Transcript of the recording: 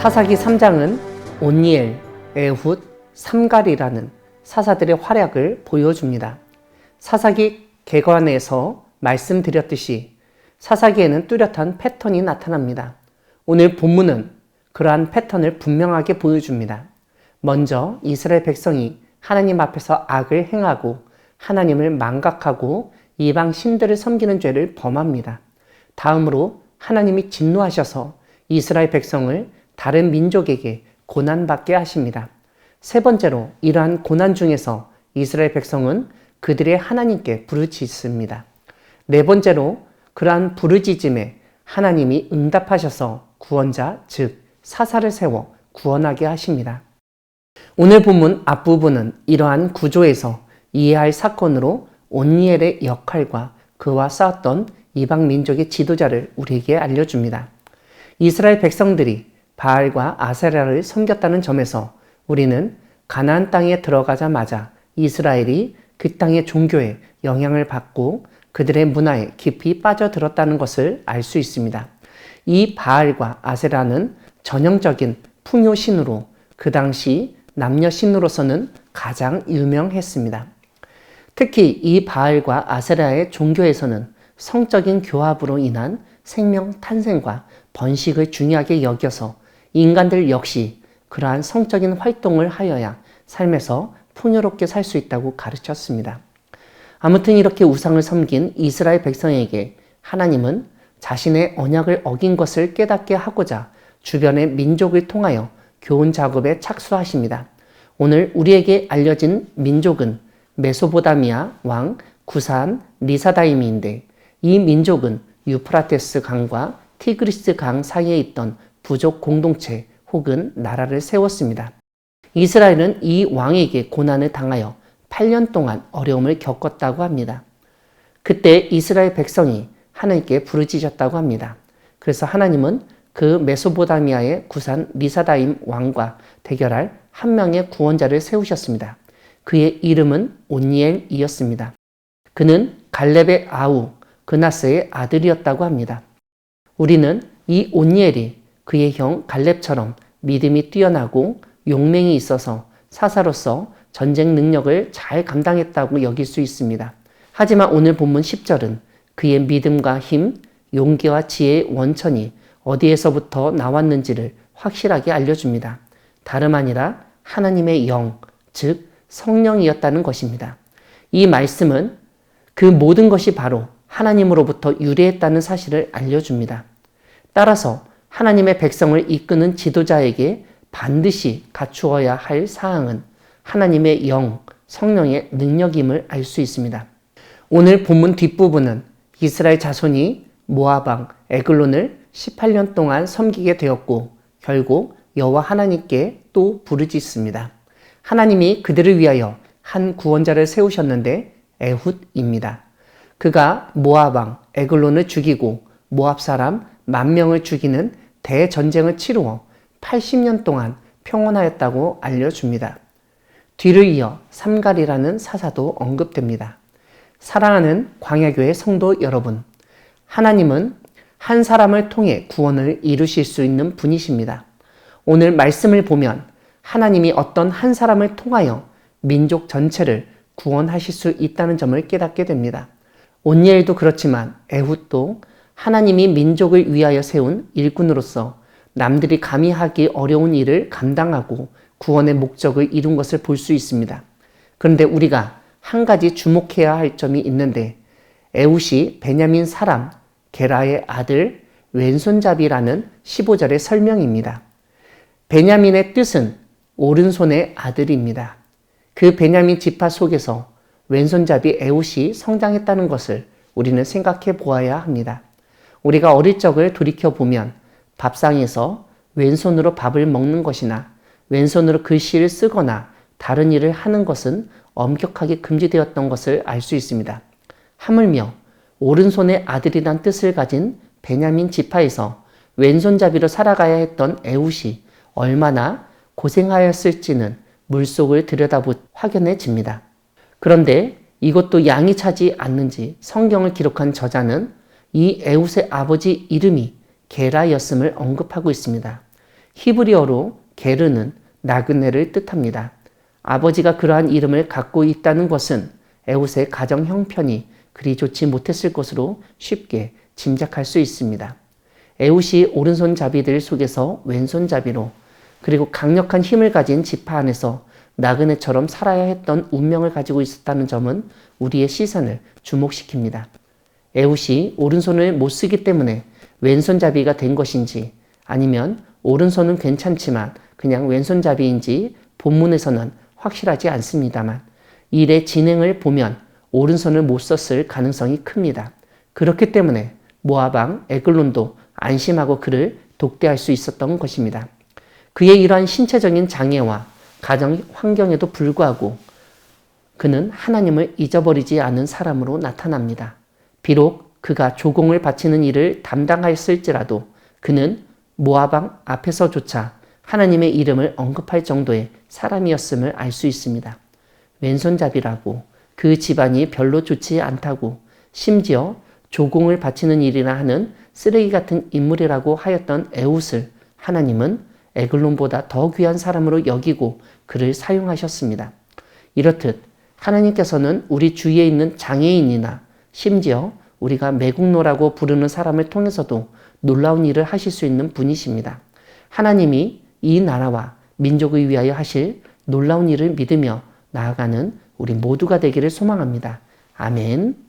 사사기 3장은 온니엘, 에훗, 삼갈이라는 사사들의 활약을 보여줍니다. 사사기 개관에서 말씀드렸듯이 사사기에는 뚜렷한 패턴이 나타납니다. 오늘 본문은 그러한 패턴을 분명하게 보여줍니다. 먼저 이스라엘 백성이 하나님 앞에서 악을 행하고 하나님을 망각하고 이방 신들을 섬기는 죄를 범합니다. 다음으로 하나님이 진노하셔서 이스라엘 백성을 다른 민족에게 고난받게 하십니다. 세 번째로 이러한 고난 중에서 이스라엘 백성은 그들의 하나님께 부르짖습니다. 네 번째로 그러한 부르짖음에 하나님이 응답하셔서 구원자, 즉 사사를 세워 구원하게 하십니다. 오늘 본문 앞부분은 이러한 구조에서 이해할 사건으로 온니엘의 역할과 그와 싸웠던 이방 민족의 지도자를 우리에게 알려줍니다. 이스라엘 백성들이 바알과 아세라를 섬겼다는 점에서 우리는 가나안 땅에 들어가자마자 이스라엘이 그 땅의 종교에 영향을 받고 그들의 문화에 깊이 빠져들었다는 것을 알 수 있습니다. 이 바알과 아세라는 전형적인 풍요신으로 그 당시 남녀신으로서는 가장 유명했습니다. 특히 이 바알과 아세라의 종교에서는 성적인 교합으로 인한 생명 탄생과 번식을 중요하게 여겨서 인간들 역시 그러한 성적인 활동을 하여야 삶에서 풍요롭게 살 수 있다고 가르쳤습니다. 아무튼 이렇게 우상을 섬긴 이스라엘 백성에게 하나님은 자신의 언약을 어긴 것을 깨닫게 하고자 주변의 민족을 통하여 교훈 작업에 착수하십니다. 오늘 우리에게 알려진 민족은 메소포타미아 왕 구산 리사다임인데 이 민족은 유프라테스 강과 티그리스 강 사이에 있던 부족 공동체 혹은 나라를 세웠습니다. 이스라엘은 이 왕에게 고난을 당하여 8년 동안 어려움을 겪었다고 합니다. 그때 이스라엘 백성이 하나님께 부르짖었다고 합니다. 그래서 하나님은 그 메소포타미아의 구산 리사다임 왕과 대결할 한 명의 구원자를 세우셨습니다. 그의 이름은 온니엘이었습니다. 그는 갈렙의 아우 그나스의 아들이었다고 합니다. 우리는 이 온니엘이 그의 형 갈렙처럼 믿음이 뛰어나고 용맹이 있어서 사사로서 전쟁 능력을 잘 감당했다고 여길 수 있습니다. 하지만 오늘 본문 10절은 그의 믿음과 힘, 용기와 지혜의 원천이 어디에서부터 나왔는지를 확실하게 알려줍니다. 다름 아니라 하나님의 영, 즉 성령이었다는 것입니다. 이 말씀은 그 모든 것이 바로 하나님으로부터 유래했다는 사실을 알려줍니다. 따라서 하나님의 백성을 이끄는 지도자에게 반드시 갖추어야 할 사항은 하나님의 영, 성령의 능력임을 알 수 있습니다. 오늘 본문 뒷부분은 이스라엘 자손이 모압 왕 에글론을 18년 동안 섬기게 되었고 결국 여호와 하나님께 또 부르짖습니다. 하나님이 그들을 위하여 한 구원자를 세우셨는데 에훗입니다. 그가 모압 왕 에글론을 죽이고 모압 사람 10,000명을 죽이는 대전쟁을 치루어 80년 동안 평온하였다고 알려줍니다. 뒤를 이어 삼갈이라는 사사도 언급됩니다. 사랑하는 광야교회 성도 여러분, 하나님은 한 사람을 통해 구원을 이루실 수 있는 분이십니다. 오늘 말씀을 보면 하나님이 어떤 한 사람을 통하여 민족 전체를 구원하실 수 있다는 점을 깨닫게 됩니다. 온니엘도 그렇지만 에훗도 하나님이 민족을 위하여 세운 일꾼으로서 남들이 감히 하기 어려운 일을 감당하고 구원의 목적을 이룬 것을 볼 수 있습니다. 그런데 우리가 한 가지 주목해야 할 점이 있는데 에훗이 베냐민 사람 게라의 아들 왼손잡이라는 15절의 설명입니다. 베냐민의 뜻은 오른손의 아들입니다. 그 베냐민 지파 속에서 왼손잡이 에훗이 성장했다는 것을 우리는 생각해 보아야 합니다. 우리가 어릴 적을 돌이켜보면 밥상에서 왼손으로 밥을 먹는 것이나 왼손으로 글씨를 쓰거나 다른 일을 하는 것은 엄격하게 금지되었던 것을 알 수 있습니다. 하물며 오른손의 아들이란 뜻을 가진 베냐민 지파에서 왼손잡이로 살아가야 했던 에훗이 얼마나 고생하였을지는 물속을 들여다보 확연해집니다. 그런데 이것도 양이 차지 않는지 성경을 기록한 저자는 이 에훗의 아버지 이름이 게라였음을 언급하고 있습니다. 히브리어로 게르는 나그네를 뜻합니다. 아버지가 그러한 이름을 갖고 있다는 것은 에훗의 가정 형편이 그리 좋지 못했을 것으로 쉽게 짐작할 수 있습니다. 에훗이 오른손잡이들 속에서 왼손잡이로 그리고 강력한 힘을 가진 지파 안에서 나그네처럼 살아야 했던 운명을 가지고 있었다는 점은 우리의 시선을 주목시킵니다. 에훗이 오른손을 못 쓰기 때문에 왼손잡이가 된 것인지 아니면 오른손은 괜찮지만 그냥 왼손잡이인지 본문에서는 확실하지 않습니다만 일의 진행을 보면 오른손을 못 썼을 가능성이 큽니다. 그렇기 때문에 모압 왕 에글론도 안심하고 그를 독대할 수 있었던 것입니다. 그의 이러한 신체적인 장애와 가정 환경에도 불구하고 그는 하나님을 잊어버리지 않은 사람으로 나타납니다. 비록 그가 조공을 바치는 일을 담당하였을지라도 그는 모압 왕 앞에서조차 하나님의 이름을 언급할 정도의 사람이었음을 알 수 있습니다. 왼손잡이라고 그 집안이 별로 좋지 않다고 심지어 조공을 바치는 일이나 하는 쓰레기 같은 인물이라고 하였던 에훗을 하나님은 에글론보다 더 귀한 사람으로 여기고 그를 사용하셨습니다. 이렇듯 하나님께서는 우리 주위에 있는 장애인이나 심지어 우리가 매국노라고 부르는 사람을 통해서도 놀라운 일을 하실 수 있는 분이십니다. 하나님이 이 나라와 민족을 위하여 하실 놀라운 일을 믿으며 나아가는 우리 모두가 되기를 소망합니다. 아멘.